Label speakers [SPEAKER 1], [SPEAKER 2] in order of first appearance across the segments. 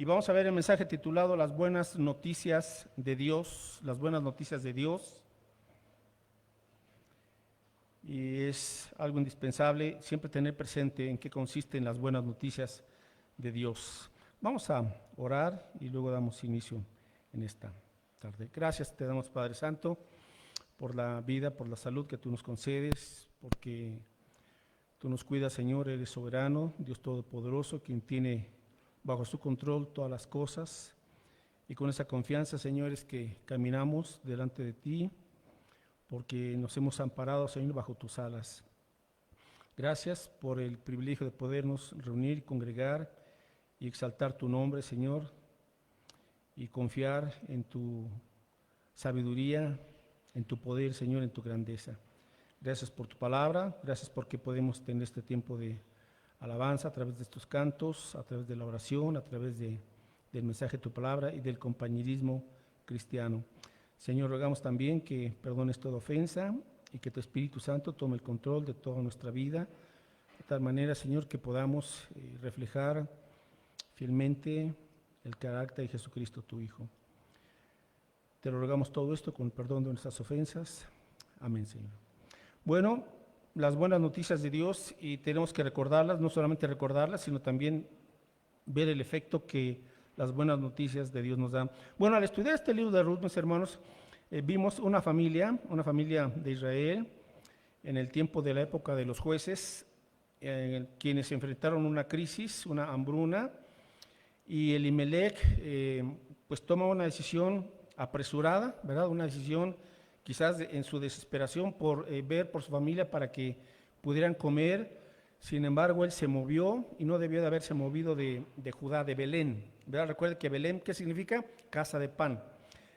[SPEAKER 1] Y vamos a ver el mensaje titulado Las buenas noticias de Dios, las buenas noticias de Dios. Y es algo indispensable siempre tener presente en qué consisten las buenas noticias de Dios. Vamos a orar y luego damos inicio en esta tarde. Gracias te damos, Padre Santo, por la vida, por la salud que tú nos concedes, porque tú nos cuidas, Señor, eres soberano, Dios Todopoderoso, quien tiene bajo su control todas las cosas. Y con esa confianza, Señor, es que caminamos delante de ti, porque nos hemos amparado, Señor, bajo tus alas. Gracias por el privilegio de podernos reunir, congregar y exaltar tu nombre, Señor, y confiar en tu sabiduría, en tu poder, Señor, en tu grandeza. Gracias por tu palabra, gracias porque podemos tener este tiempo de alabanza a través de estos cantos, a través de la oración, a través del mensaje de tu palabra y del compañerismo cristiano. Señor, rogamos también que perdones toda ofensa y que tu Espíritu Santo tome el control de toda nuestra vida, de tal manera, Señor, que podamos reflejar fielmente el carácter de Jesucristo, tu Hijo. Te lo rogamos todo esto con el perdón de nuestras ofensas. Amén, Señor. Bueno, las buenas noticias de Dios, y tenemos que recordarlas, no solamente recordarlas, sino también ver el efecto que las buenas noticias de Dios nos dan. Bueno, al estudiar este libro de Ruth, mis hermanos, vimos una familia de Israel, en el tiempo de la época de los jueces, quienes se enfrentaron a una crisis, una hambruna, y Elimelech pues toma una decisión apresurada, ¿verdad? Una decisión quizás en su desesperación por ver por su familia para que pudieran comer. Sin embargo, él se movió y no debió de haberse movido de Judá, de Belén, ¿verdad? Recuerden que Belén, ¿qué significa? Casa de pan.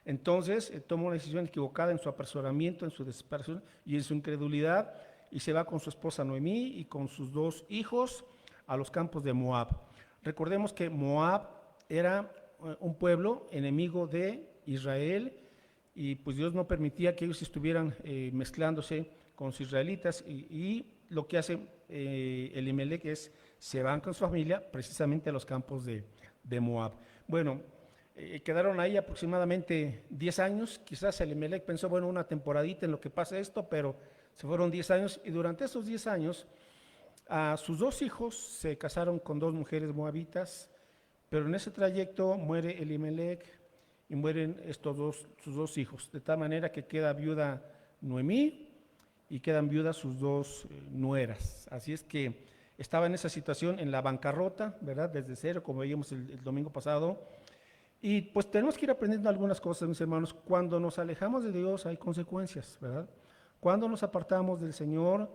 [SPEAKER 1] Entonces, tomó una decisión equivocada en su apresuramiento, en su desesperación y en su incredulidad, y se va con su esposa Noemí y con sus 2 hijos a los campos de Moab. Recordemos que Moab era un pueblo enemigo de Israel, y pues Dios no permitía que ellos estuvieran mezclándose con los israelitas, y lo que hace Elimelech es, se van con su familia precisamente a los campos de Moab. Bueno, quedaron ahí aproximadamente 10 años, quizás Elimelech pensó, bueno, una temporadita en lo que pasa esto, pero se fueron 10 años, y durante esos 10 años a sus 2 hijos se casaron con 2 mujeres moabitas, pero en ese trayecto muere Elimelech y mueren sus 2 hijos, de tal manera que queda viuda Noemí y quedan viudas sus 2 nueras. Así es que estaba en esa situación, en la bancarrota, ¿verdad? Desde cero, como veíamos el domingo pasado. Y pues tenemos que ir aprendiendo algunas cosas, mis hermanos. Cuando nos alejamos de Dios hay consecuencias, ¿verdad? Cuando nos apartamos del Señor,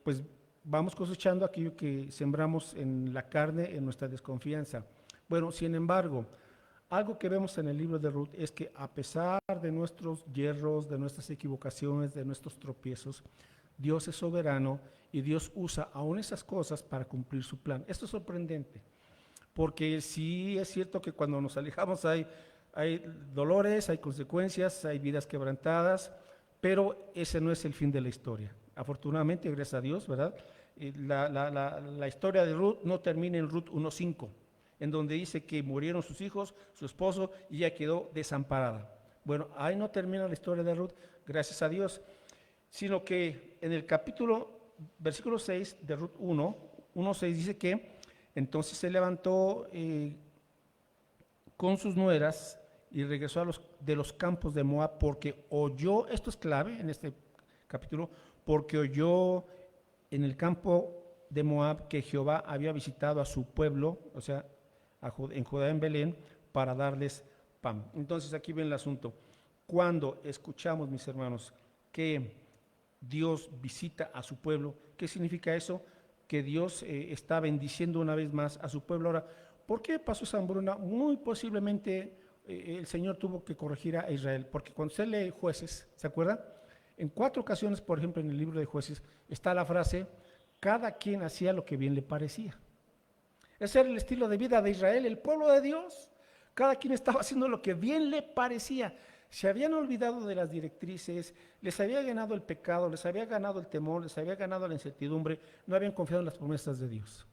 [SPEAKER 1] pues vamos cosechando aquello que sembramos en la carne, en nuestra desconfianza. Bueno, sin embargo, algo que vemos en el libro de Ruth es que a pesar de nuestros yerros, de nuestras equivocaciones, de nuestros tropiezos, Dios es soberano y Dios usa aún esas cosas para cumplir su plan. Esto es sorprendente, porque sí es cierto que cuando nos alejamos hay dolores, hay consecuencias, hay vidas quebrantadas, pero ese no es el fin de la historia. Afortunadamente, gracias a Dios, ¿verdad? La historia de Ruth no termina en Ruth 1:5, en donde dice que murieron sus hijos, su esposo, y ella quedó desamparada. Bueno, ahí no termina la historia de Ruth, gracias a Dios, sino que en el versículo 6 de Ruth 1:6 dice que entonces se levantó con sus nueras y regresó de los campos de Moab, porque oyó, esto es clave en este capítulo, porque oyó en el campo de Moab que Jehová había visitado a su pueblo, o sea, en Judá, en Belén, para darles pan. Entonces aquí ven el asunto. Cuando escuchamos, mis hermanos, que Dios visita a su pueblo, ¿qué significa eso? Que Dios está bendiciendo una vez más a su pueblo. Ahora, ¿por qué pasó esa hambruna? Muy posiblemente el Señor tuvo que corregir a Israel, porque cuando se lee Jueces, ¿se acuerdan? En 4 ocasiones, por ejemplo, en el libro de Jueces, está la frase, cada quien hacía lo que bien le parecía. Ese era el estilo de vida de Israel, el pueblo de Dios. Cada quien estaba haciendo lo que bien le parecía. Se habían olvidado de las directrices, les había ganado el pecado, les había ganado el temor, les había ganado la incertidumbre, no habían confiado en las promesas de Dios.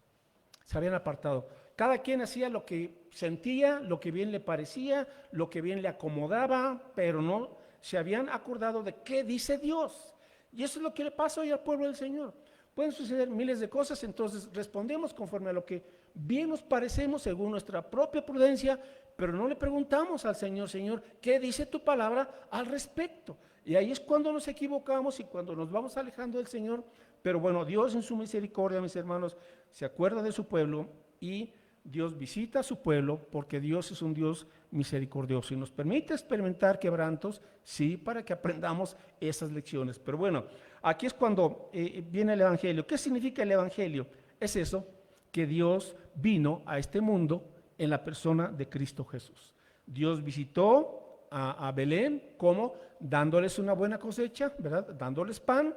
[SPEAKER 1] Se habían apartado. Cada quien hacía lo que sentía, lo que bien le parecía, lo que bien le acomodaba, pero no se habían acordado de qué dice Dios. Y eso es lo que le pasa hoy al pueblo del Señor. Pueden suceder miles de cosas, entonces respondemos conforme a lo que bien nos parecemos según nuestra propia prudencia, pero no le preguntamos al Señor, Señor, ¿qué dice tu palabra al respecto? Y ahí es cuando nos equivocamos y cuando nos vamos alejando del Señor. Pero bueno, Dios en su misericordia, mis hermanos, se acuerda de su pueblo y Dios visita a su pueblo porque Dios es un Dios misericordioso y nos permite experimentar quebrantos, sí, para que aprendamos esas lecciones. Pero bueno, aquí es cuando viene el Evangelio. ¿Qué significa el Evangelio? Es eso, que Dios vino a este mundo en la persona de Cristo Jesús. Dios visitó a Belén, ¿cómo? Dándoles una buena cosecha, ¿verdad? Dándoles pan.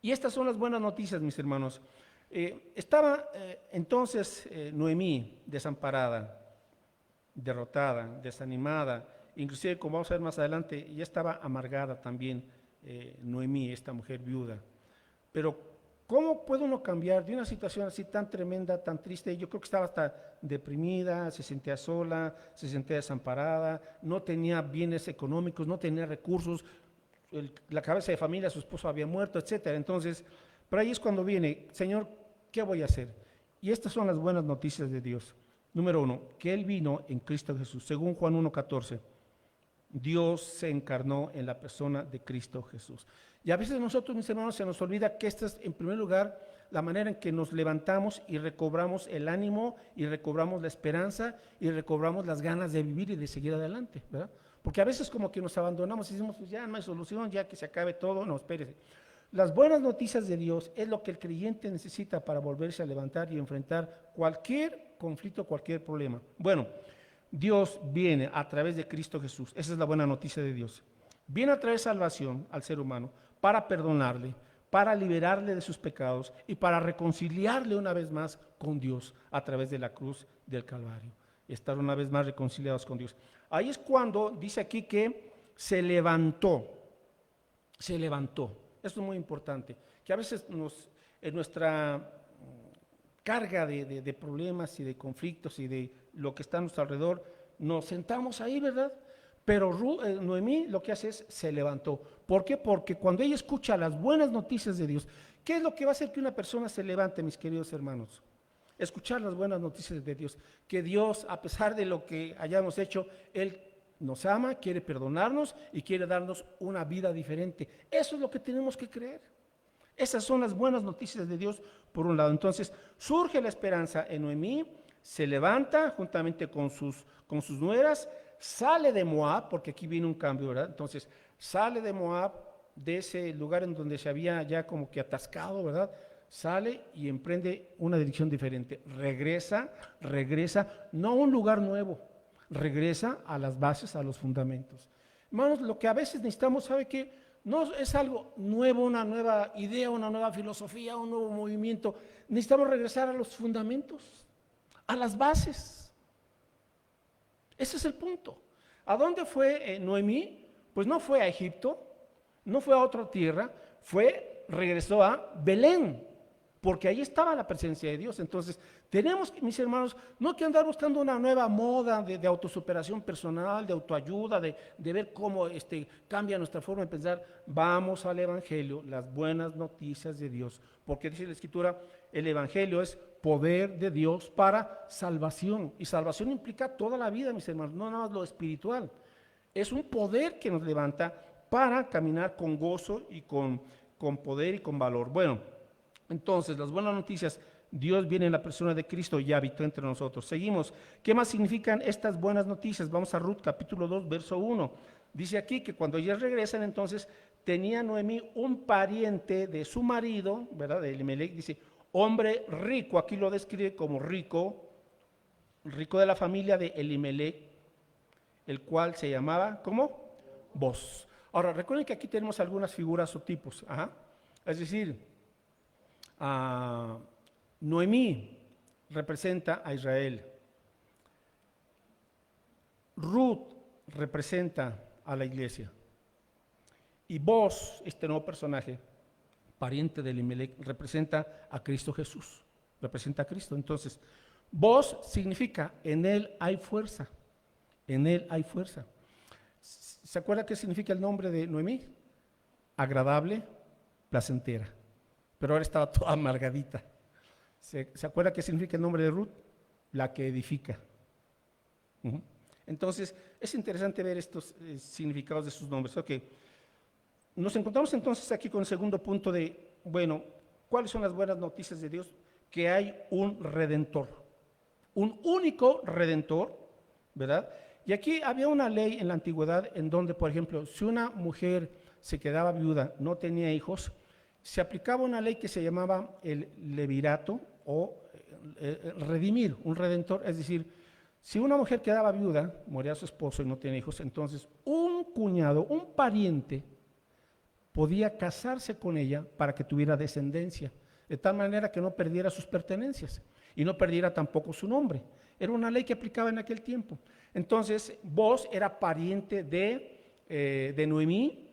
[SPEAKER 1] Y estas son las buenas noticias, mis hermanos. Estaba entonces Noemí desamparada, derrotada, desanimada, inclusive como vamos a ver más adelante, ya estaba amargada también Noemí, esta mujer viuda. Pero ¿cómo puede uno cambiar de una situación así tan tremenda, tan triste? Yo creo que estaba hasta deprimida, se sentía sola, se sentía desamparada, no tenía bienes económicos, no tenía recursos, la cabeza de familia, su esposo había muerto, etcétera. Entonces, pero ahí es cuando viene, Señor, ¿qué voy a hacer? Y estas son las buenas noticias de Dios. Número 1, que Él vino en Cristo Jesús. Según Juan 1:14, Dios se encarnó en la persona de Cristo Jesús. Y a veces nosotros, mis hermanos, se nos olvida que esta es, en primer lugar, la manera en que nos levantamos y recobramos el ánimo y recobramos la esperanza y recobramos las ganas de vivir y de seguir adelante, ¿verdad? Porque a veces como que nos abandonamos y decimos, pues ya no hay solución, ya que se acabe todo. No, espérese. Las buenas noticias de Dios es lo que el creyente necesita para volverse a levantar y enfrentar cualquier conflicto, cualquier problema. Bueno, Dios viene a través de Cristo Jesús. Esa es la buena noticia de Dios. Viene a traer salvación al ser humano para perdonarle, para liberarle de sus pecados y para reconciliarle una vez más con Dios a través de la cruz del Calvario. Estar una vez más reconciliados con Dios. Ahí es cuando dice aquí que se levantó. Se levantó. Esto es muy importante. Que a veces en nuestra carga de problemas y de conflictos y de lo que está a nuestro alrededor, nos sentamos ahí, ¿verdad? Pero Noemí lo que hace es se levantó. ¿Por qué? Porque cuando ella escucha las buenas noticias de Dios, ¿qué es lo que va a hacer que una persona se levante, mis queridos hermanos? Escuchar las buenas noticias de Dios. Que Dios, a pesar de lo que hayamos hecho, Él nos ama, quiere perdonarnos y quiere darnos una vida diferente. Eso es lo que tenemos que creer. Esas son las buenas noticias de Dios, por un lado. Entonces, surge la esperanza en Noemí, se levanta juntamente con sus nueras, sale de Moab, porque aquí viene un cambio, ¿verdad? Entonces, sale de Moab, de ese lugar en donde se había ya como que atascado, ¿verdad? Sale y emprende una dirección diferente. Regresa, no a un lugar nuevo, regresa a las bases, a los fundamentos. Hermanos, lo que a veces necesitamos, ¿sabe qué? No es algo nuevo, una nueva idea, una nueva filosofía, un nuevo movimiento. Necesitamos regresar a los fundamentos, a las bases. Ese es el punto. ¿A dónde fue Noemí? Pues no fue a Egipto, no fue a otra tierra, regresó a Belén, porque ahí estaba la presencia de Dios. Entonces, tenemos, mis hermanos, no que andar buscando una nueva moda de autosuperación personal, de autoayuda, de ver cómo cambia nuestra forma de pensar. Vamos al Evangelio, las buenas noticias de Dios, porque dice la Escritura, el Evangelio es poder de Dios para salvación, y salvación implica toda la vida, mis hermanos, no nada más lo espiritual. Es un poder que nos levanta para caminar con gozo y con poder y con valor. Bueno, entonces, las buenas noticias, Dios viene en la persona de Cristo y habitó entre nosotros. Seguimos. ¿Qué más significan estas buenas noticias? Vamos a Ruth capítulo 2, verso 1. Dice aquí que cuando ellas regresan, entonces, tenía Noemí un pariente de su marido, ¿verdad? De Elimelech, dice, hombre rico, aquí lo describe como rico de la familia de Elimelech, el cual se llamaba, ¿cómo? Boz. Ahora, recuerden que aquí tenemos algunas figuras o tipos. Es decir, Noemí representa a Israel. Ruth representa a la iglesia. Y Boz, este nuevo personaje, pariente de Elimelech, representa a Cristo Jesús. Representa a Cristo. Entonces, Vos significa en él hay fuerza, en él hay fuerza. ¿Se acuerda qué significa el nombre de Noemí? Agradable, placentera, pero ahora estaba toda amargadita. ¿Se acuerda qué significa el nombre de Ruth? La que edifica. Entonces, es interesante ver estos significados de sus nombres. Ok, nos encontramos entonces aquí con el segundo punto de, bueno, ¿cuáles son las buenas noticias de Dios? Que hay un redentor, un único redentor, ¿verdad? Y aquí había una ley en la antigüedad en donde, por ejemplo, si una mujer se quedaba viuda, no tenía hijos, se aplicaba una ley que se llamaba el levirato o redimir, un redentor, es decir, si una mujer quedaba viuda, moría su esposo y no tenía hijos, entonces un cuñado, un pariente, podía casarse con ella para que tuviera descendencia, de tal manera que no perdiera sus pertenencias y no perdiera tampoco su nombre. Era una ley que aplicaba en aquel tiempo. Entonces, Boz era pariente de Noemí,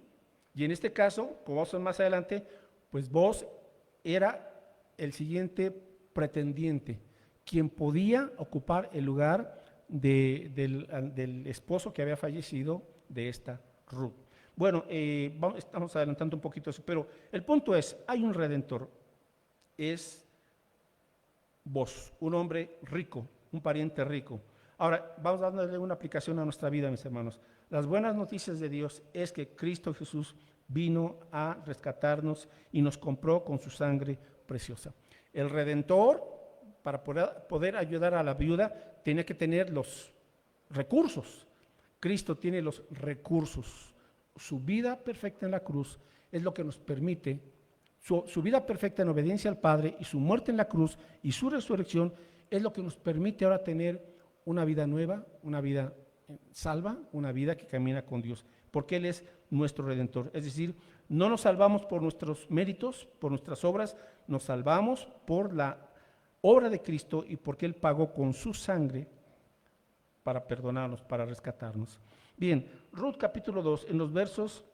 [SPEAKER 1] y en este caso, como vamos a ver más adelante, pues Boz era el siguiente pretendiente, quien podía ocupar el lugar del esposo que había fallecido de esta Ruth. Bueno, estamos adelantando un poquito eso, pero el punto es, hay un redentor, es Boz, un hombre rico, un pariente rico. Ahora, vamos a darle una aplicación a nuestra vida, mis hermanos. Las buenas noticias de Dios es que Cristo Jesús vino a rescatarnos y nos compró con su sangre preciosa. El redentor, para poder ayudar a la viuda, tenía que tener los recursos. Cristo tiene los recursos. Su vida perfecta en la cruz es lo que nos permite, su vida perfecta en obediencia al Padre y su muerte en la cruz y su resurrección es lo que nos permite ahora tener una vida nueva, una vida salva, una vida que camina con Dios, porque Él es nuestro Redentor. Es decir, no nos salvamos por nuestros méritos, por nuestras obras, nos salvamos por la obra de Cristo y porque Él pagó con su sangre para perdonarnos, para rescatarnos. Bien, Ruth capítulo 2, en los versos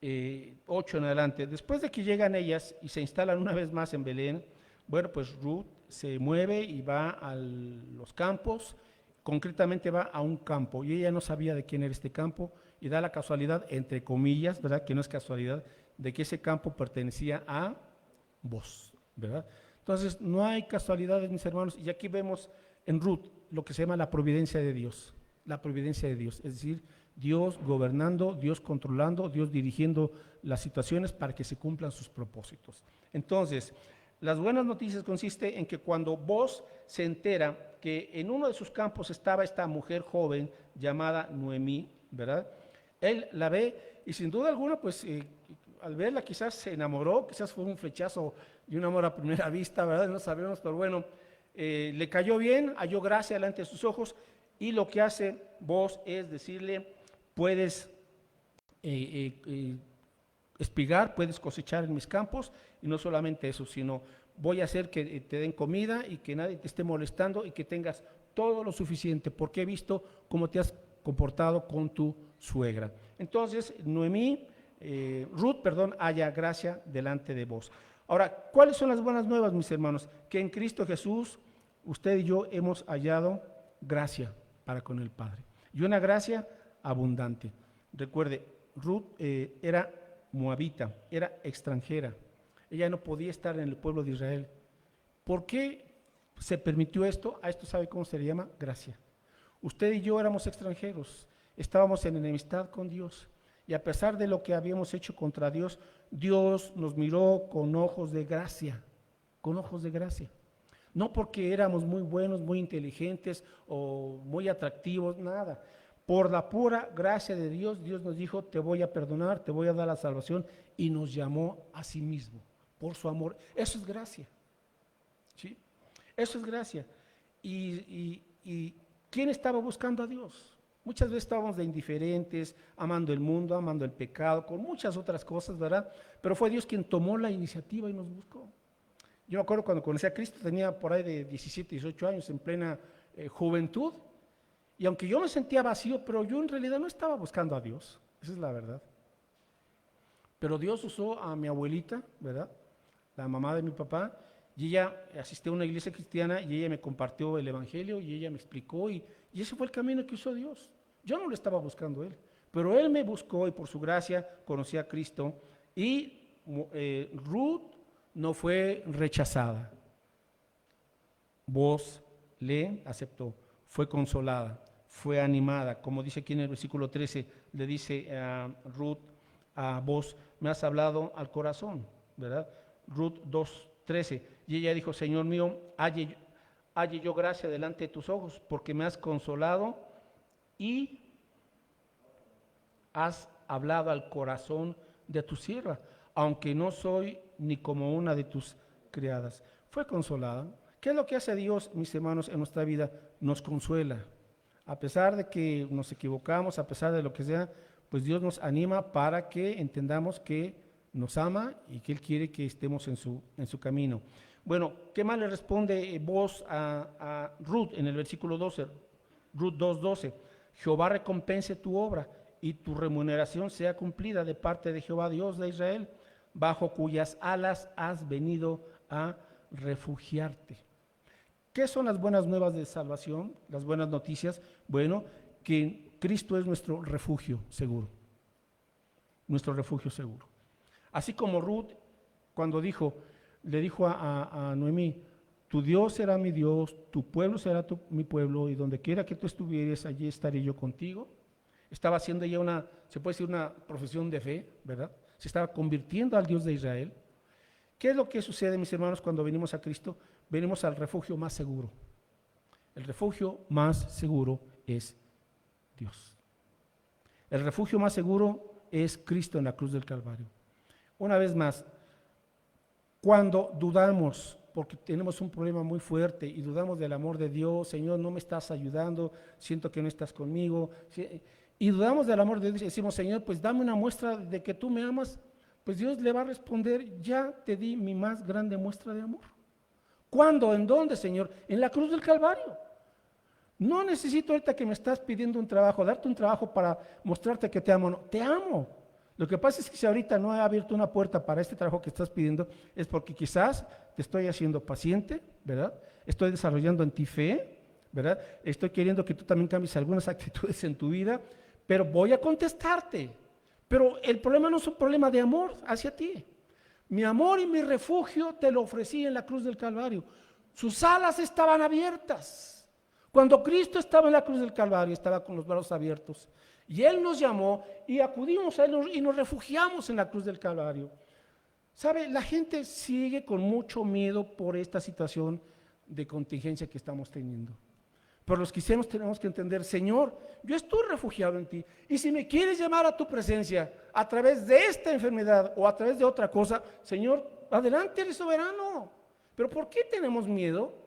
[SPEAKER 1] 8 en adelante, después de que llegan ellas y se instalan una vez más en Belén, bueno, pues Ruth se mueve y va a los campos, concretamente va a un campo, y ella no sabía de quién era este campo, y da la casualidad, entre comillas, ¿verdad? Que no es casualidad, de que ese campo pertenecía a Boz, ¿verdad? Entonces, no hay casualidades, mis hermanos, y aquí vemos en Ruth lo que se llama la providencia de Dios, la providencia de Dios, es decir, Dios gobernando, Dios controlando, Dios dirigiendo las situaciones para que se cumplan sus propósitos. Entonces, las buenas noticias consiste en que cuando Boz se entera que en uno de sus campos estaba esta mujer joven llamada Noemí, ¿verdad? Él la ve y sin duda alguna, pues al verla quizás se enamoró, quizás fue un flechazo y un amor a primera vista, ¿verdad? No sabemos, pero bueno, le cayó bien, halló gracia delante de sus ojos y lo que hace Boz es decirle, puedes espigar, puedes cosechar en mis campos, y no solamente eso, sino voy a hacer que te den comida y que nadie te esté molestando y que tengas todo lo suficiente, porque he visto cómo te has comportado con tu suegra. Entonces, Ruth, halla gracia delante de vos. Ahora, ¿cuáles son las buenas nuevas, mis hermanos? Que en Cristo Jesús, usted y yo hemos hallado gracia para con el Padre, y una gracia abundante. Recuerde, Ruth era moabita, era extranjera, ella no podía estar en el pueblo de Israel. ¿Por qué se permitió esto? A esto sabe cómo se le llama gracia. Usted y yo éramos extranjeros, estábamos en enemistad con Dios, y a pesar de lo que habíamos hecho contra Dios, Dios nos miró con ojos de gracia, con ojos de gracia. No porque éramos muy buenos, muy inteligentes o muy atractivos, nada. Por la pura gracia de Dios, Dios nos dijo, te voy a perdonar, te voy a dar la salvación, y nos llamó a sí mismo, por su amor. Eso es gracia, ¿sí? Eso es gracia. ¿Y quién estaba buscando a Dios? Muchas veces estábamos de indiferentes, amando el mundo, amando el pecado, con muchas otras cosas, ¿verdad? Pero fue Dios quien tomó la iniciativa y nos buscó. Yo me acuerdo cuando conocí a Cristo, tenía por ahí de 17, 18 años, en plena juventud, y aunque yo me sentía vacío, pero yo en realidad no estaba buscando a Dios, esa es la verdad. Pero Dios usó a mi abuelita, ¿verdad? La mamá de mi papá, Y ella asistió a una iglesia cristiana y ella me compartió el evangelio y ella me explicó y ese fue el camino que usó Dios. Yo no lo estaba buscando él, pero él me buscó y por su gracia conocí a Cristo y Ruth no fue rechazada. Vos le aceptó, fue consolada, fue animada, como dice aquí en el versículo 13, le dice a Ruth, a vos me has hablado al corazón, ¿verdad? Ruth 2:13, y ella dijo, Señor mío, halle yo gracia delante de tus ojos, porque me has consolado y has hablado al corazón de tu sierva, aunque no soy ni como una de tus criadas. Fue consolada. ¿Qué es lo que hace Dios, mis hermanos, en nuestra vida? Nos consuela. A pesar de que nos equivocamos, a pesar de lo que sea, pues Dios nos anima para que entendamos que nos ama y que Él quiere que estemos en su camino. Bueno, ¿qué más le responde vos a Ruth en el versículo 12? Ruth 2:12. Jehová recompense tu obra y tu remuneración sea cumplida de parte de Jehová Dios de Israel, bajo cuyas alas has venido a refugiarte. ¿Qué son las buenas nuevas de salvación? Las buenas noticias. Bueno, que Cristo es nuestro refugio seguro. Nuestro refugio seguro. Así como Ruth, cuando le dijo a Noemí, tu Dios será mi Dios, tu pueblo será mi pueblo, y donde quiera que tú estuvieres, allí estaré yo contigo. Estaba haciendo ella se puede decir una profesión de fe, ¿verdad? Se estaba convirtiendo al Dios de Israel. ¿Qué es lo que sucede, mis hermanos, cuando venimos a Cristo? Venimos al refugio más seguro. El refugio más seguro es Dios. El refugio más seguro es Cristo en la cruz del Calvario. Una vez más, cuando dudamos, porque tenemos un problema muy fuerte y dudamos del amor de Dios, Señor, no me estás ayudando, siento que no estás conmigo, y dudamos del amor de Dios y decimos, Señor, pues dame una muestra de que tú me amas, pues Dios le va a responder, ya te di mi más grande muestra de amor. ¿Cuándo? ¿En dónde, Señor? En la cruz del Calvario. No necesito ahorita que me estás pidiendo un trabajo, darte un trabajo para mostrarte que te amo. No, te amo. Lo que pasa es que si ahorita no he abierto una puerta para este trabajo que estás pidiendo, es porque quizás te estoy haciendo paciente, ¿verdad? Estoy desarrollando en ti fe, ¿verdad? Estoy queriendo que tú también cambies algunas actitudes en tu vida, pero voy a contestarte. Pero el problema no es un problema de amor hacia ti. Mi amor y mi refugio te lo ofrecí en la cruz del Calvario. Sus alas estaban abiertas. Cuando Cristo estaba en la cruz del Calvario, estaba con los brazos abiertos. Y Él nos llamó y acudimos a Él y nos refugiamos en la cruz del Calvario. ¿Sabe? La gente sigue con mucho miedo por esta situación de contingencia que estamos teniendo. Pero los cristianos tenemos que entender, Señor, yo estoy refugiado en ti. Y si me quieres llamar a tu presencia a través de esta enfermedad o a través de otra cosa, Señor, adelante, eres soberano. Pero ¿por qué tenemos miedo?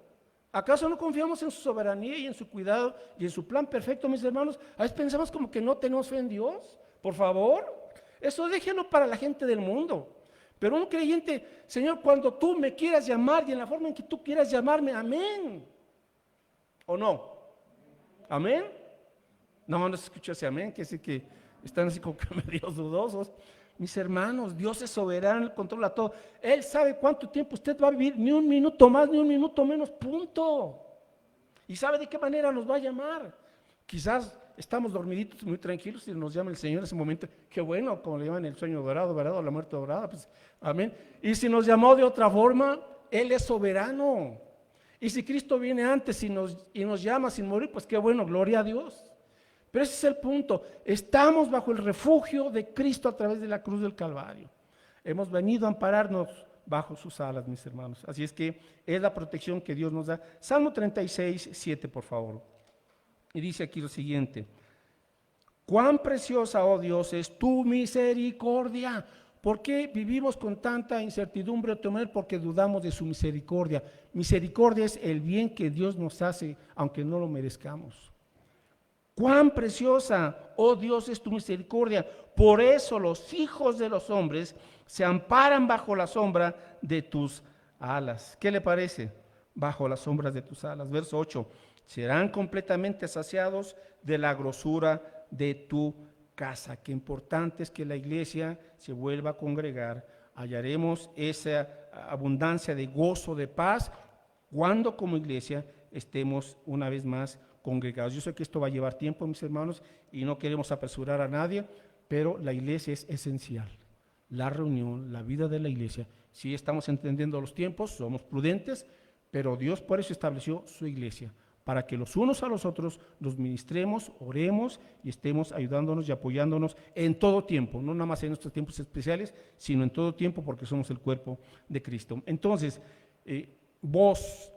[SPEAKER 1] ¿Acaso no confiamos en su soberanía y en su cuidado y en su plan perfecto, mis hermanos? A veces pensamos como que no tenemos fe en Dios. Por favor, eso déjenlo para la gente del mundo. Pero un creyente, Señor, cuando tú me quieras llamar y en la forma en que tú quieras llamarme, amén. ¿O no? ¿Amén? No se escucha ese amén, que es que están así como que medio dudosos. Mis hermanos, Dios es soberano, Él controla todo. Él sabe cuánto tiempo usted va a vivir, ni un minuto más, ni un minuto menos, punto. Y sabe de qué manera nos va a llamar. Quizás estamos dormiditos, muy tranquilos, y nos llama el Señor en ese momento. Qué bueno, como le llaman el sueño dorado, ¿verdad? O la muerte dorada, pues, amén. Y si nos llamó de otra forma, Él es soberano. Y si Cristo viene antes y nos llama sin morir, pues qué bueno, gloria a Dios. Pero ese es el punto. Estamos bajo el refugio de Cristo a través de la cruz del Calvario. Hemos venido a ampararnos bajo sus alas, mis hermanos. Así es que es la protección que Dios nos da. Salmo 36:7, por favor. Y dice aquí lo siguiente. Cuán preciosa, oh Dios, es tu misericordia. ¿Por qué vivimos con tanta incertidumbre o temor? Porque dudamos de su misericordia. Misericordia es el bien que Dios nos hace, aunque no lo merezcamos. Cuán preciosa, oh Dios, es tu misericordia. Por eso los hijos de los hombres se amparan bajo la sombra de tus alas. ¿Qué le parece? Bajo las sombras de tus alas. Verso 8. Serán completamente saciados de la grosura de tu casa. Qué importante es que la iglesia se vuelva a congregar hallaremos esa abundancia de gozo, de paz, cuando como iglesia estemos una vez más congregados. Yo sé que esto va a llevar tiempo, mis hermanos, y no queremos apresurar a nadie, pero la iglesia es esencial. La reunión, la vida de la iglesia. Sí estamos entendiendo los tiempos, somos prudentes, pero Dios por eso estableció su iglesia, para que los unos a los otros nos ministremos, oremos y estemos ayudándonos y apoyándonos en todo tiempo, no nada más en estos tiempos especiales, sino en todo tiempo, porque somos el cuerpo de Cristo. Entonces, vos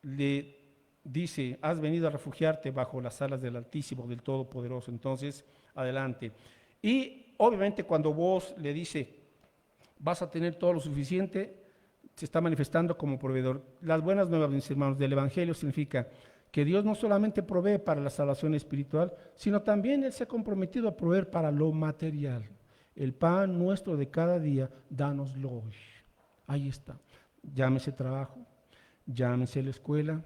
[SPEAKER 1] le dice, has venido a refugiarte bajo las alas del Altísimo, del Todopoderoso. Entonces, adelante. Y obviamente cuando vos le dice, vas a tener todo lo suficiente, se está manifestando como proveedor. Las buenas nuevas, mis hermanos, del Evangelio significa que Dios no solamente provee para la salvación espiritual, sino también Él se ha comprometido a proveer para lo material. El pan nuestro de cada día, dánoslo hoy. Ahí está. Llámese trabajo, llámese la escuela,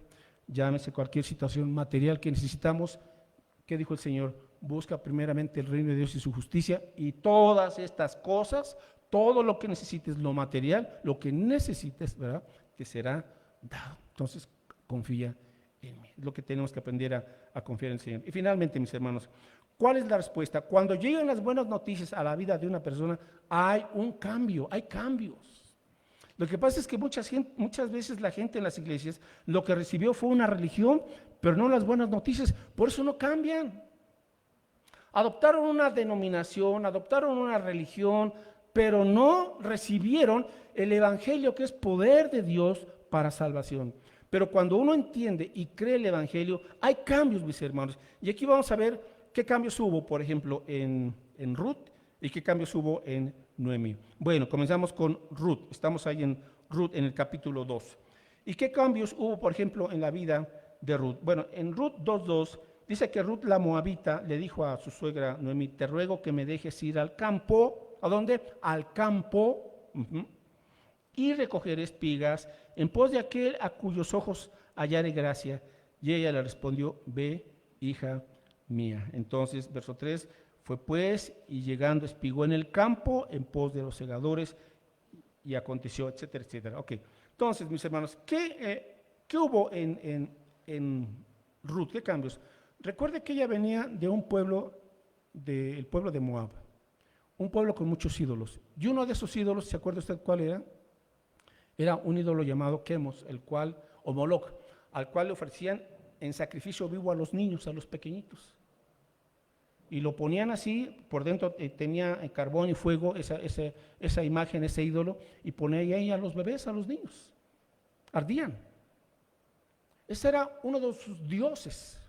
[SPEAKER 1] llámese cualquier situación material que necesitamos. ¿Qué dijo el Señor? Busca primeramente el reino de Dios y su justicia, y todas estas cosas, todo lo que necesites, lo material, lo que necesites, ¿verdad?, te será dado. Entonces, confía en mí. Es lo que tenemos que aprender a confiar en el Señor. Y finalmente, mis hermanos, ¿cuál es la respuesta? Cuando llegan las buenas noticias a la vida de una persona, hay un cambio, hay cambios. Lo que pasa es que muchas veces la gente en las iglesias lo que recibió fue una religión, pero no las buenas noticias, por eso no cambian. Adoptaron una denominación, adoptaron una religión, pero no recibieron el Evangelio, que es poder de Dios para salvación. Pero cuando uno entiende y cree el Evangelio, hay cambios, mis hermanos. Y aquí vamos a ver qué cambios hubo, por ejemplo, en Ruth, y qué cambios hubo en Noemí. Bueno, comenzamos con Ruth. Estamos ahí en Ruth, en el capítulo 2. ¿Y qué cambios hubo, por ejemplo, en la vida de Ruth? Bueno, en Ruth 2:2 dice que Ruth la moabita le dijo a su suegra Noemí, te ruego que me dejes ir al campo. ¿A dónde? Al campo, y recoger espigas en pos de aquel a cuyos ojos hallare gracia. Y ella le respondió, ve, hija mía. Entonces, verso 3, fue pues, y llegando espigó en el campo en pos de los segadores, y aconteció, etcétera, etcétera. Ok, entonces, mis hermanos, ¿qué hubo en Ruth? ¿Qué cambios? Recuerde que ella venía de un pueblo, el pueblo de Moab, un pueblo con muchos ídolos. Y uno de esos ídolos, ¿se acuerda usted cuál era? Era un ídolo llamado Quemos, o Moloch, al cual le ofrecían en sacrificio vivo a los niños, a los pequeñitos. Y lo ponían así, por dentro tenía carbón y fuego, esa imagen, ese ídolo, y ponía ahí a los bebés, a los niños. Ardían. Ese era uno de sus dioses.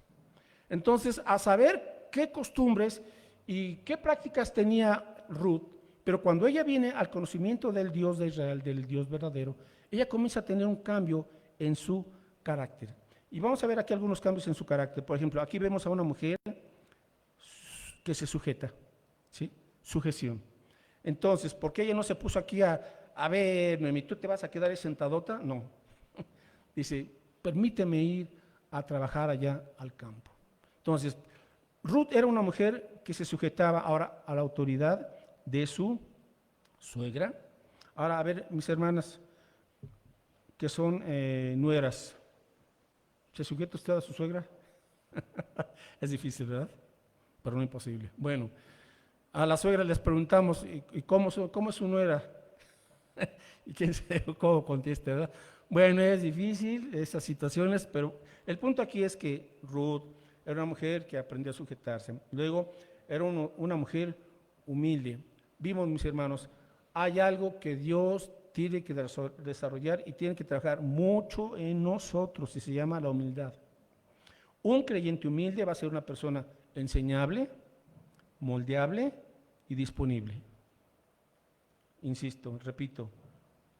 [SPEAKER 1] Entonces, a saber qué costumbres y qué prácticas tenía Ruth, pero cuando ella viene al conocimiento del Dios de Israel, del Dios verdadero, ella comienza a tener un cambio en su carácter. Y vamos a ver aquí algunos cambios en su carácter. Por ejemplo, aquí vemos a una mujer que se sujeta, ¿sí? Sujeción. Entonces, ¿por qué ella no se puso aquí a ver, Noemí, tú te vas a quedar ahí sentadota? No. Dice, permíteme ir a trabajar allá al campo. Entonces, Ruth era una mujer que se sujetaba ahora a la autoridad de su suegra. Ahora, a ver, mis hermanas, que son nueras, ¿se sujeta usted a su suegra? Es difícil, ¿verdad? Pero no imposible. Bueno, a la suegra les preguntamos, ¿y cómo es su nuera? Y quién sabe cómo contesta, ¿verdad? Bueno, es difícil esas situaciones, pero el punto aquí es que Ruth era una mujer que aprendió a sujetarse. Luego, era una mujer humilde. Vimos, mis hermanos, hay algo que Dios tiene que desarrollar y tiene que trabajar mucho en nosotros, y se llama la humildad. Un creyente humilde va a ser una persona enseñable, moldeable y disponible. Insisto, repito,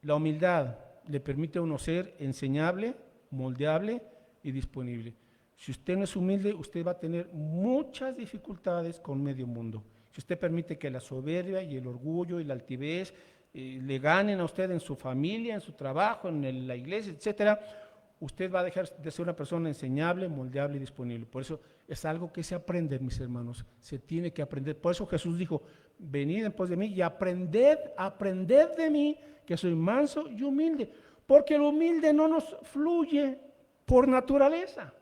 [SPEAKER 1] la humildad le permite a uno ser enseñable, moldeable y disponible. Si usted no es humilde, usted va a tener muchas dificultades con medio mundo. Si usted permite que la soberbia y el orgullo y la altivez le ganen a usted en su familia, en su trabajo, en la iglesia, etcétera, usted va a dejar de ser una persona enseñable, moldeable y disponible. Por eso es algo que se aprende, mis hermanos, se tiene que aprender. Por eso Jesús dijo, venid en pos de mí y aprended de mí, que soy manso y humilde, porque el humilde no nos fluye por naturaleza.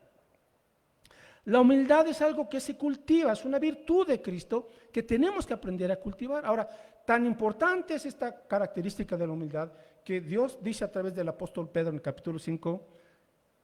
[SPEAKER 1] La humildad es algo que se cultiva, es una virtud de Cristo que tenemos que aprender a cultivar. Ahora, tan importante es esta característica de la humildad que Dios dice a través del apóstol Pedro en el capítulo 5,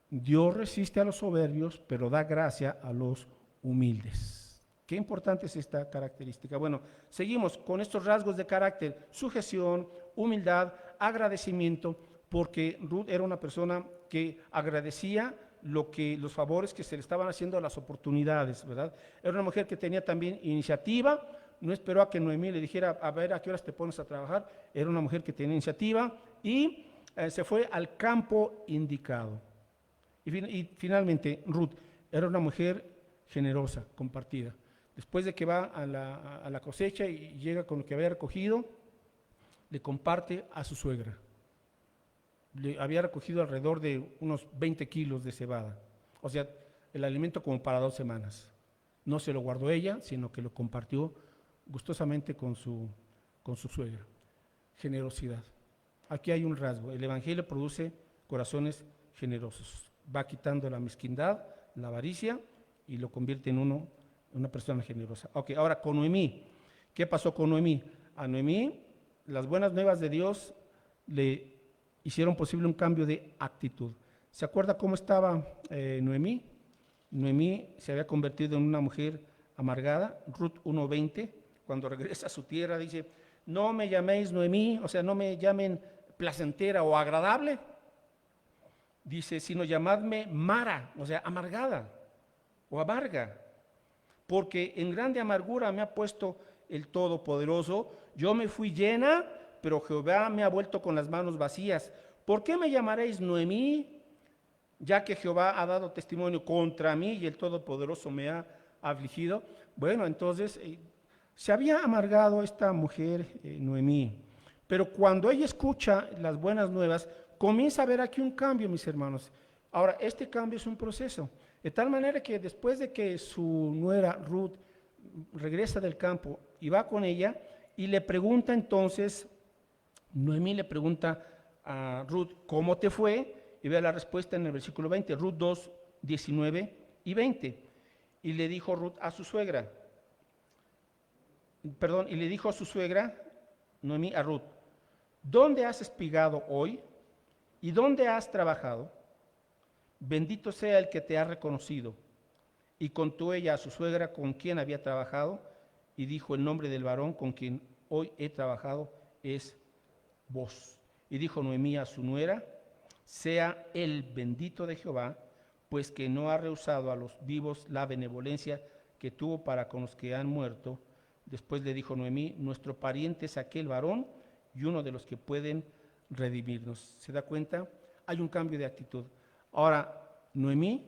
[SPEAKER 1] Dios resiste a los soberbios, pero da gracia a los humildes. Qué importante es esta característica. Bueno, seguimos con estos rasgos de carácter: sujeción, humildad, agradecimiento, porque Ruth era una persona que agradecía los favores que se le estaban haciendo, las oportunidades, ¿verdad? Era una mujer que tenía también iniciativa, no esperó a que Noemí le dijera, a ver, ¿a qué horas te pones a trabajar? Era una mujer que tenía iniciativa y se fue al campo indicado. Y finalmente, Ruth era una mujer generosa, compartida. Después de que va a la cosecha y llega con lo que había recogido, le comparte a su suegra. Le había recogido alrededor de unos 20 kilos de cebada, o sea, el alimento como para 2 semanas. No se lo guardó ella, sino que lo compartió gustosamente con su suegra. Generosidad. Aquí hay un rasgo: el Evangelio produce corazones generosos, va quitando la mezquindad, la avaricia, y lo convierte en una persona generosa. Ok, ahora con Noemí. ¿Qué pasó con Noemí? A Noemí las buenas nuevas de Dios le hicieron posible un cambio de actitud. ¿Se acuerda cómo estaba Noemí? Noemí se había convertido en una mujer amargada. Ruth 1:20, cuando regresa a su tierra, dice, no me llaméis Noemí, o sea, no me llamen placentera o agradable, dice, sino llamadme Mara, o sea, amargada o amarga, porque en grande amargura me ha puesto el Todopoderoso. Yo me fui llena, pero Jehová me ha vuelto con las manos vacías. ¿Por qué me llamaréis Noemí? Ya que Jehová ha dado testimonio contra mí y el Todopoderoso me ha afligido. Bueno, entonces se había amargado esta mujer Noemí, pero cuando ella escucha las buenas nuevas, comienza a ver aquí un cambio, mis hermanos. Ahora, este cambio es un proceso, de tal manera que después de que su nuera Ruth regresa del campo y va con ella y le pregunta entonces, Noemí le pregunta a Ruth, ¿cómo te fue? Y vea la respuesta en el versículo 20, Ruth 2, 19 y 20. Y le dijo Ruth a su suegra, y le dijo a su suegra, Noemí a Ruth, ¿dónde has espigado hoy? ¿Y dónde has trabajado? Bendito sea el que te ha reconocido. Y contó ella a su suegra con quien había trabajado, y dijo, el nombre del varón con quien hoy he trabajado es Booz. Y dijo Noemí a su nuera, sea el bendito de Jehová, pues que no ha rehusado a los vivos la benevolencia que tuvo para con los que han muerto. Después le dijo Noemí, nuestro pariente es aquel varón y uno de los que pueden redimirnos. ¿Se da cuenta? Hay un cambio de actitud. Ahora, Noemí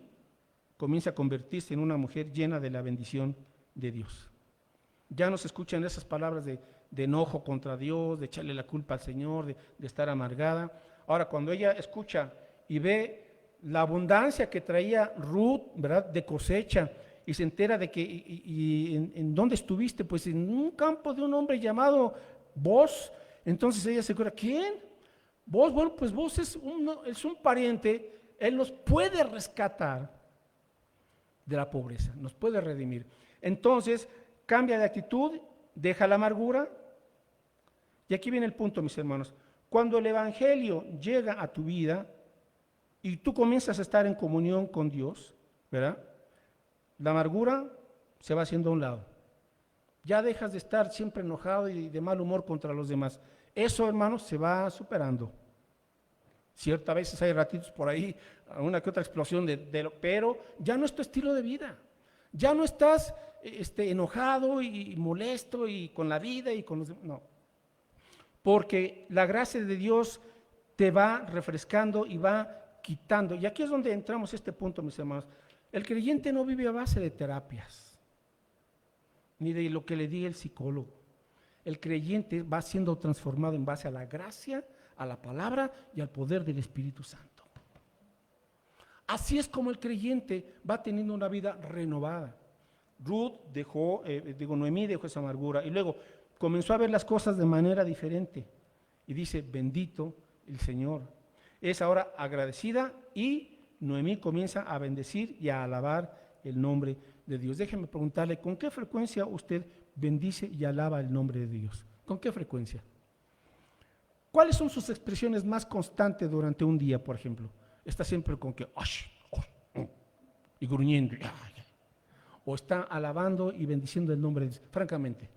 [SPEAKER 1] comienza a convertirse en una mujer llena de la bendición de Dios. Ya no se escuchan esas palabras de enojo contra Dios, de echarle la culpa al Señor, de estar amargada. Ahora, cuando ella escucha y ve la abundancia que traía Ruth, ¿verdad?, de cosecha, y se entera de que, ¿en dónde estuviste? Pues en un campo de un hombre llamado Booz. Entonces ella se acuerda, ¿quién? Booz, bueno, pues Booz es un pariente, él nos puede rescatar de la pobreza, nos puede redimir. Entonces, cambia de actitud, deja la amargura. Y aquí viene el punto, mis hermanos. Cuando el Evangelio llega a tu vida y tú comienzas a estar en comunión con Dios, ¿verdad?, la amargura se va haciendo a un lado. Ya dejas de estar siempre enojado y de mal humor contra los demás. Eso, hermanos, se va superando. Ciertas veces hay ratitos por ahí, una que otra explosión, pero ya no es tu estilo de vida. Ya no estás enojado y molesto y con la vida y con los demás. No. Porque la gracia de Dios te va refrescando y va quitando. Y aquí es donde entramos a este punto, mis hermanos. El creyente no vive a base de terapias, ni de lo que le diga el psicólogo. El creyente va siendo transformado en base a la gracia, a la palabra y al poder del Espíritu Santo. Así es como el creyente va teniendo una vida renovada. Noemí dejó esa amargura. Y luego, comenzó a ver las cosas de manera diferente y dice, bendito el Señor. Es ahora agradecida y Noemí comienza a bendecir y a alabar el nombre de Dios. Déjeme preguntarle, ¿con qué frecuencia usted bendice y alaba el nombre de Dios? ¿Con qué frecuencia? ¿Cuáles son sus expresiones más constantes durante un día, por ejemplo? ¿Está siempre con que, y gruñendo, o está alabando y bendiciendo el nombre de Dios? Francamente,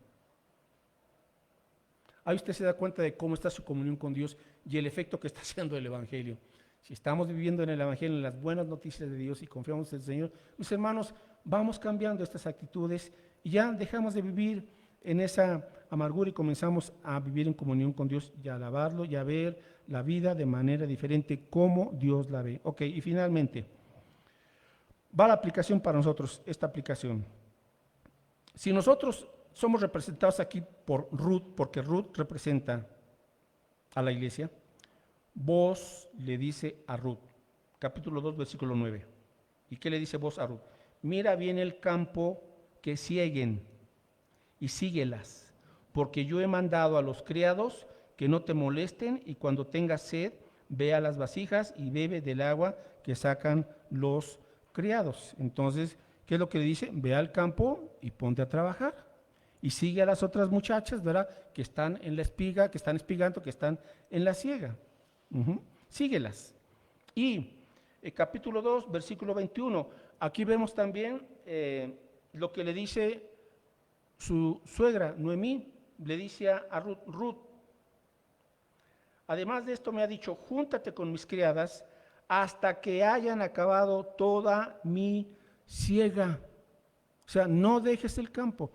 [SPEAKER 1] ahí usted se da cuenta de cómo está su comunión con Dios y el efecto que está haciendo el Evangelio. Si estamos viviendo en el Evangelio, en las buenas noticias de Dios y confiamos en el Señor, mis hermanos, vamos cambiando estas actitudes y ya dejamos de vivir en esa amargura y comenzamos a vivir en comunión con Dios y a alabarlo y a ver la vida de manera diferente, como Dios la ve. Ok, y finalmente, va la aplicación para nosotros, esta aplicación. Si nosotros somos representados aquí por Ruth, porque Ruth representa a la iglesia, Boaz le dice a Ruth, capítulo 2, versículo 9. ¿Y qué le dice Boaz a Ruth? Mira bien el campo que sieguen y síguelas, porque yo he mandado a los criados que no te molesten, y cuando tengas sed, ve a las vasijas y bebe del agua que sacan los criados. Entonces, ¿qué es lo que le dice? Ve al campo y ponte a trabajar. Y sigue a las otras muchachas, ¿verdad? Que están en la espiga, que están espigando, que están en la siega. Síguelas. Y capítulo 2, versículo 21. Aquí vemos también lo que le dice su suegra, Noemí, le dice a Ruth, además de esto me ha dicho, júntate con mis criadas hasta que hayan acabado toda mi siega. O sea, no dejes el campo.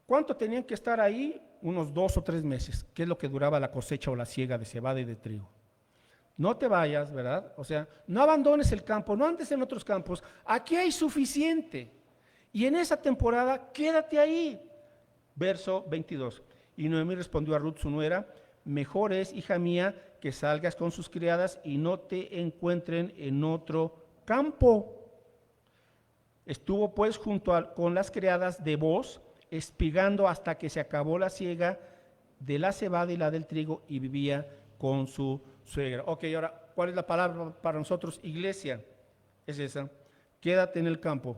[SPEAKER 1] ¿Cuánto tenían que estar ahí? Unos 2 o 3 meses, que es lo que duraba la cosecha o la siega de cebada y de trigo. No te vayas, ¿verdad? O sea, no abandones el campo, no andes en otros campos. Aquí hay suficiente. Y en esa temporada, quédate ahí. Verso 22. Y Noemí respondió a Ruth, su nuera, mejor es, hija mía, que salgas con sus criadas y no te encuentren en otro campo. Estuvo pues junto con las criadas de Boaz, espigando hasta que se acabó la siega de la cebada y la del trigo, y vivía con su suegra. Ok, ahora, ¿cuál es la palabra para nosotros? Iglesia, es esa. Quédate en el campo.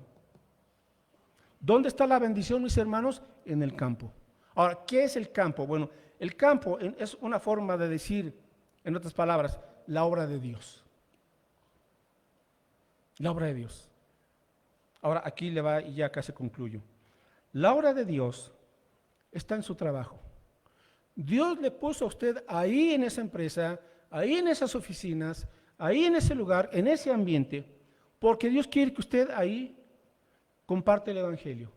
[SPEAKER 1] ¿Dónde está la bendición, mis hermanos? En el campo. Ahora, ¿qué es el campo? Bueno, el campo es una forma de decir, en otras palabras, la obra de Dios. La obra de Dios. Ahora, aquí le va y ya casi concluyo. La obra de Dios está en su trabajo. Dios le puso a usted ahí en esa empresa, ahí en esas oficinas, ahí en ese lugar, en ese ambiente, porque Dios quiere que usted ahí comparte el Evangelio.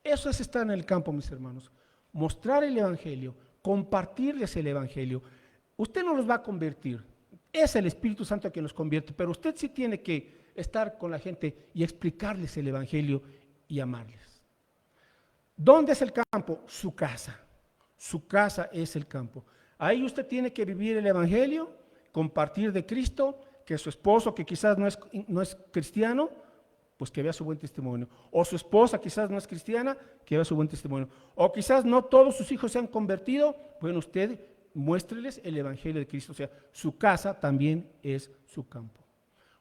[SPEAKER 1] Eso es estar en el campo, mis hermanos. Mostrar el Evangelio, compartirles el Evangelio. Usted no los va a convertir, es el Espíritu Santo quien los convierte, pero usted sí tiene que estar con la gente y explicarles el Evangelio y amarles. ¿Dónde es el campo? Su casa. Su casa es el campo. Ahí usted tiene que vivir el Evangelio, compartir de Cristo, que su esposo, que quizás no es cristiano, pues que vea su buen testimonio. O su esposa quizás no es cristiana, que vea su buen testimonio. O quizás no todos sus hijos se han convertido, bueno, usted muéstreles el Evangelio de Cristo. O sea, su casa también es su campo.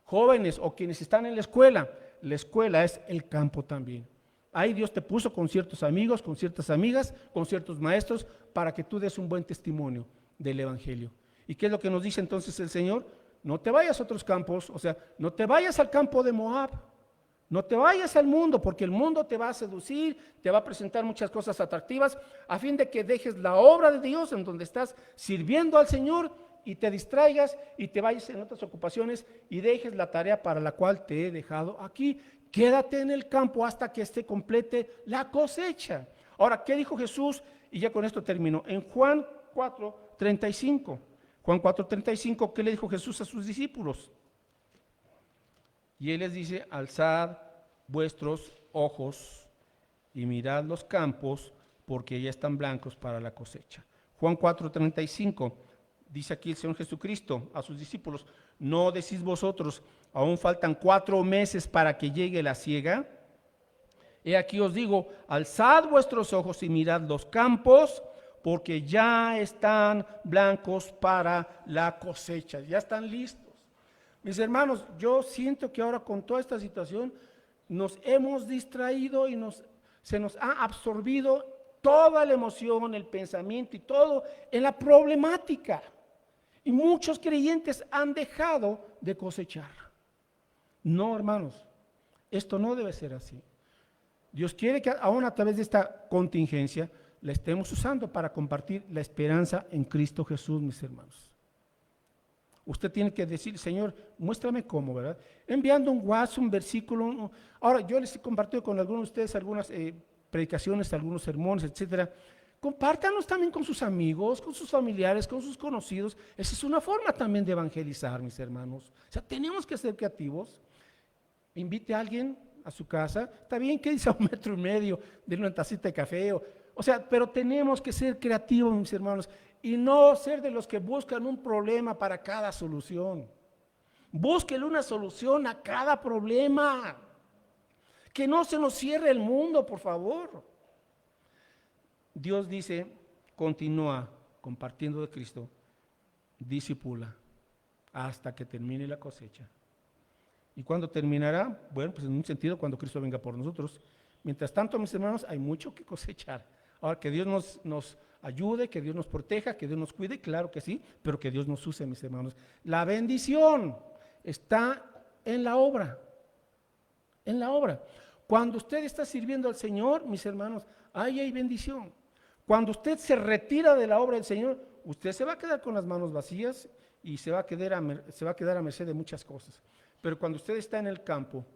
[SPEAKER 1] Jóvenes o quienes están en la escuela es el campo también. Ahí Dios te puso con ciertos amigos, con ciertas amigas, con ciertos maestros, para que tú des un buen testimonio del Evangelio. ¿Y qué es lo que nos dice entonces el Señor? No te vayas a otros campos, o sea, no te vayas al campo de Moab, no te vayas al mundo, porque el mundo te va a seducir, te va a presentar muchas cosas atractivas, a fin de que dejes la obra de Dios en donde estás sirviendo al Señor y te distraigas y te vayas en otras ocupaciones y dejes la tarea para la cual te he dejado aquí. Quédate en el campo hasta que se complete la cosecha. Ahora, ¿qué dijo Jesús? Y ya con esto termino. En Juan 4:35. Juan 4:35, ¿qué le dijo Jesús a sus discípulos? Y Él les dice, alzad vuestros ojos y mirad los campos, porque ya están blancos para la cosecha. Juan 4:35, dice aquí el Señor Jesucristo a sus discípulos, ¿no decís vosotros, aún faltan 4 meses para que llegue la siega? He aquí os digo, alzad vuestros ojos y mirad los campos, porque ya están blancos para la cosecha, ya están listos. Mis hermanos, yo siento que ahora con toda esta situación nos hemos distraído y se nos ha absorbido toda la emoción, el pensamiento y todo en la problemática. Y muchos creyentes han dejado de cosechar. No, hermanos, esto no debe ser así. Dios quiere que aún a través de esta contingencia la estemos usando para compartir la esperanza en Cristo Jesús, mis hermanos. Usted tiene que decir, Señor, muéstrame cómo, ¿verdad? Enviando un WhatsApp, un versículo. Ahora, yo les he compartido con algunos de ustedes algunas predicaciones, algunos sermones, etcétera. Compártanos también con sus amigos, con sus familiares, con sus conocidos. Esa es una forma también de evangelizar, mis hermanos. O sea, tenemos que ser creativos. Invite a alguien a su casa. Está bien que dice a 1,5 metros, denle una tacita de café. O sea, pero tenemos que ser creativos, mis hermanos. Y no ser de los que buscan un problema para cada solución. Búsquele una solución a cada problema. Que no se nos cierre el mundo, por favor. Dios dice, continúa compartiendo de Cristo, discipula hasta que termine la cosecha. ¿Y cuándo terminará? Bueno, pues en un sentido cuando Cristo venga por nosotros. Mientras tanto, mis hermanos, hay mucho que cosechar. Ahora, que Dios nos ayude, que Dios nos proteja, que Dios nos cuide, claro que sí, pero que Dios nos use, mis hermanos. La bendición está en la obra, en la obra. Cuando usted está sirviendo al Señor, mis hermanos, ahí hay bendición. Cuando usted se retira de la obra del Señor, usted se va a quedar con las manos vacías y se va a quedar a merced de muchas cosas. Pero cuando usted está en el campo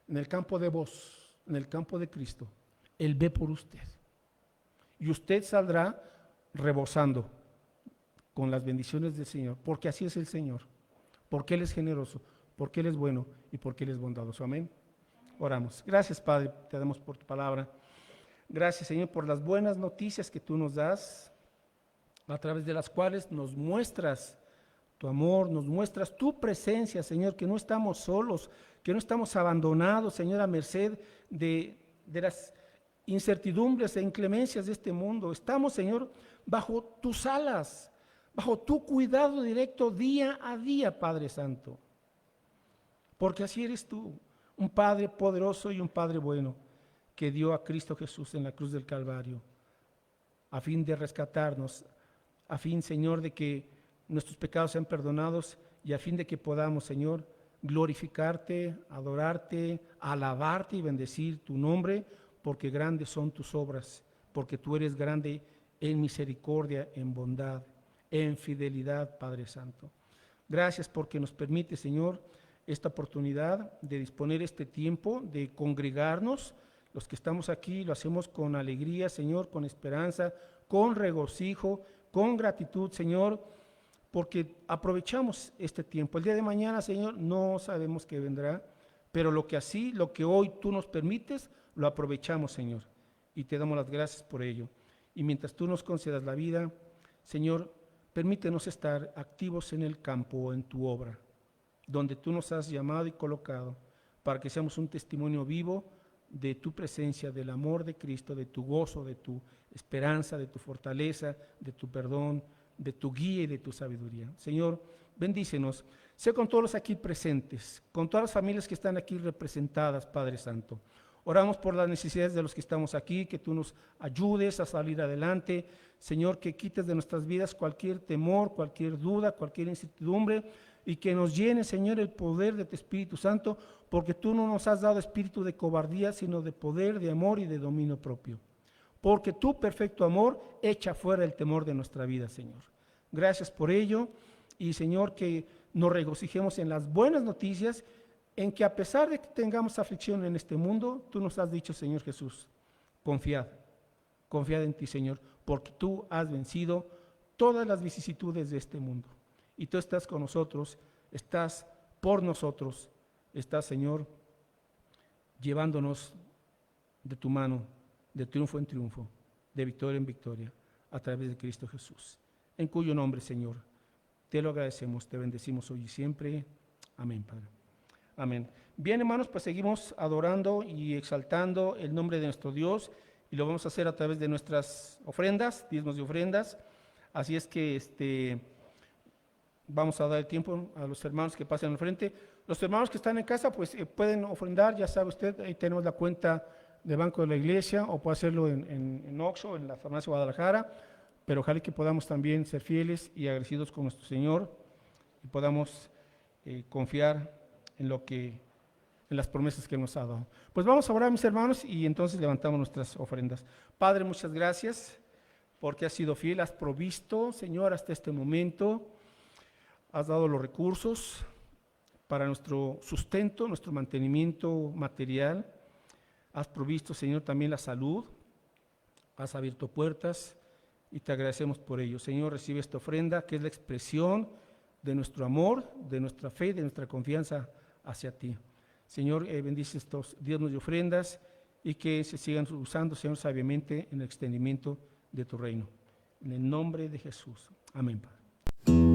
[SPEAKER 1] de voz, en el campo de Cristo, Él ve por usted. Y usted saldrá rebosando con las bendiciones del Señor, porque así es el Señor, porque Él es generoso, porque Él es bueno y porque Él es bondadoso. Amén. Oramos. Gracias, Padre, te damos por tu palabra. Gracias, Señor, por las buenas noticias que tú nos das, a través de las cuales nos muestras tu amor, nos muestras tu presencia, Señor, que no estamos solos, que no estamos abandonados, Señor, a merced de las incertidumbres e inclemencias de este mundo. Estamos, Señor, bajo tus alas, bajo tu cuidado directo día a día, Padre Santo. Porque así eres tú, un Padre poderoso y un Padre bueno, que dio a Cristo Jesús en la cruz del Calvario, a fin de rescatarnos, a fin, Señor, de que nuestros pecados sean perdonados y a fin de que podamos, Señor, glorificarte, adorarte, alabarte y bendecir tu nombre, porque grandes son tus obras, porque tú eres grande en misericordia, en bondad, en fidelidad, Padre Santo. Gracias porque nos permite, Señor, esta oportunidad de disponer este tiempo, de congregarnos. Los que estamos aquí lo hacemos con alegría, Señor, con esperanza, con regocijo, con gratitud, Señor, porque aprovechamos este tiempo. El día de mañana, Señor, no sabemos qué vendrá, pero lo que hoy tú nos permites, lo aprovechamos, Señor, y te damos las gracias por ello. Y mientras tú nos concedas la vida, Señor, permítenos estar activos en el campo, en tu obra, donde tú nos has llamado y colocado, para que seamos un testimonio vivo de tu presencia, del amor de Cristo, de tu gozo, de tu esperanza, de tu fortaleza, de tu perdón, de tu guía y de tu sabiduría. Señor, bendícenos. Sé con todos los aquí presentes, con todas las familias que están aquí representadas, Padre Santo. Oramos por las necesidades de los que estamos aquí, que tú nos ayudes a salir adelante. Señor, que quites de nuestras vidas cualquier temor, cualquier duda, cualquier incertidumbre, y que nos llene, Señor, el poder de tu Espíritu Santo, porque tú no nos has dado espíritu de cobardía, sino de poder, de amor y de dominio propio. Porque tu perfecto amor echa fuera el temor de nuestra vida, Señor. Gracias por ello, y Señor, que nos regocijemos en las buenas noticias, en que a pesar de que tengamos aflicción en este mundo, tú nos has dicho, Señor Jesús, confiad en ti, Señor, porque tú has vencido todas las vicisitudes de este mundo. Y tú estás con nosotros, estás por nosotros, estás, Señor, llevándonos de tu mano, de triunfo en triunfo, de victoria en victoria, a través de Cristo Jesús. En cuyo nombre, Señor, te lo agradecemos, te bendecimos hoy y siempre. Amén, Padre. Amén. Bien, hermanos, pues seguimos adorando y exaltando el nombre de nuestro Dios. y lo vamos a hacer a través de nuestras ofrendas, diezmos y ofrendas. Así es que vamos a dar el tiempo a los hermanos que pasen al frente. Los hermanos que están en casa, pues pueden ofrendar, ya sabe usted, ahí tenemos la cuenta de banco de la iglesia, o puede hacerlo en Oxxo, en la farmacia Guadalajara, pero ojalá que podamos también ser fieles y agradecidos con nuestro Señor y podamos confiar en las promesas que Él nos ha dado. Pues vamos a orar, mis hermanos, y entonces levantamos nuestras ofrendas. Padre, muchas gracias porque has sido fiel, has provisto, Señor, hasta este momento, has dado los recursos para nuestro sustento, nuestro mantenimiento material, has provisto, Señor, también la salud, has abierto puertas y te agradecemos por ello. Señor, recibe esta ofrenda que es la expresión de nuestro amor, de nuestra fe, de nuestra confianza hacia ti. Señor, bendice estos diezmos y ofrendas y que se sigan usando, Señor, sabiamente en el extendimiento de tu reino. En el nombre de Jesús. Amén, Padre.